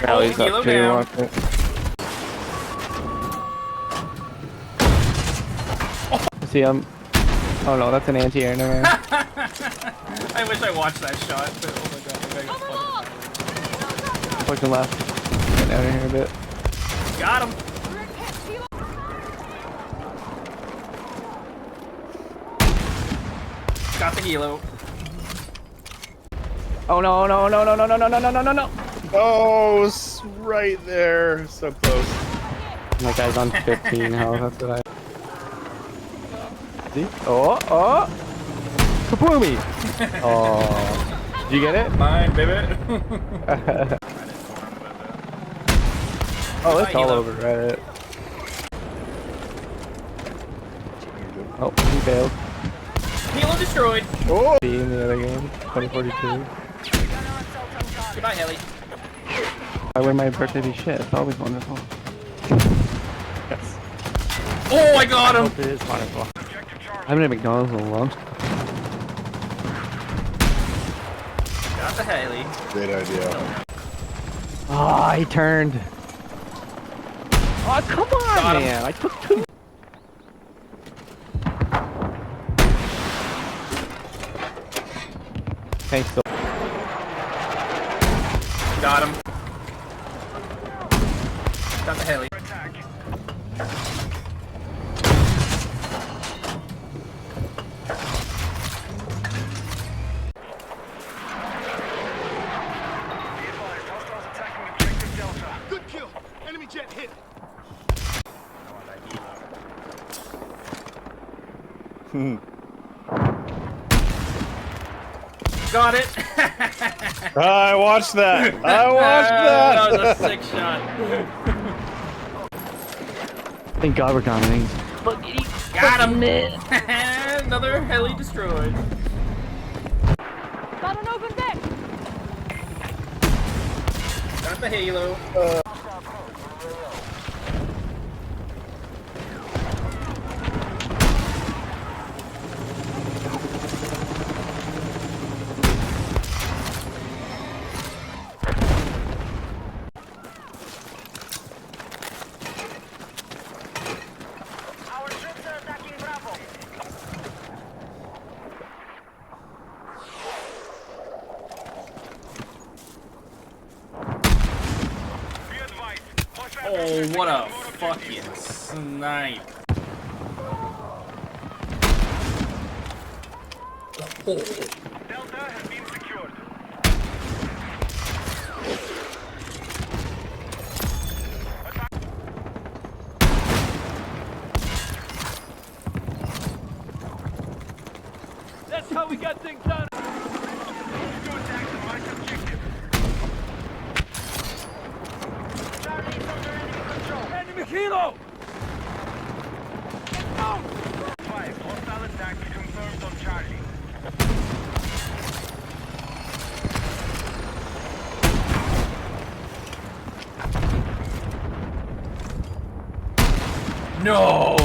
Rally's Kilo up too, down. watch it. See him. Oh no, that's an anti-air, never mind. I wish I watched that shot, but oh my god, I got fucking Pushing left. Get down in here a bit. got him! Got the helo. Oh no, no, no, no, no, no, no, no, no, no, no. Oh, it's right there. So close. My guy's on 15 health, that's what I... See? Oh, oh! Kapoomy! Oh. Did you get it? Mine, baby. Oh, it's all over Reddit. Oh, he failed. Helo destroyed. Oh, B in the other game, 2042. Goodbye, heli. I win my birthday be shit, it's always wonderful. Yes. Oh, I got him! It is wonderful. I haven't had McDonald's in a long time. Got the heli. great idea. Oh, he turned. Oh, come on, Got him. man. I took two. Thanks, so. Got him. Got the heli. Good kill. Enemy jet hit. Got it! I watched that. I watched that. That was a sick shot. Thank God we're dominating. Got him! Another heli destroyed. Got an open deck! Got the halo. Our troops are attacking Bravo. Be advised. Oh, what a fucking snipe. Delta has been secured. That's how we got things done. To attack the right objective. Charlie is under enemy control. Enemy helo! 5. Hostile attack confirmed on Charlie. No!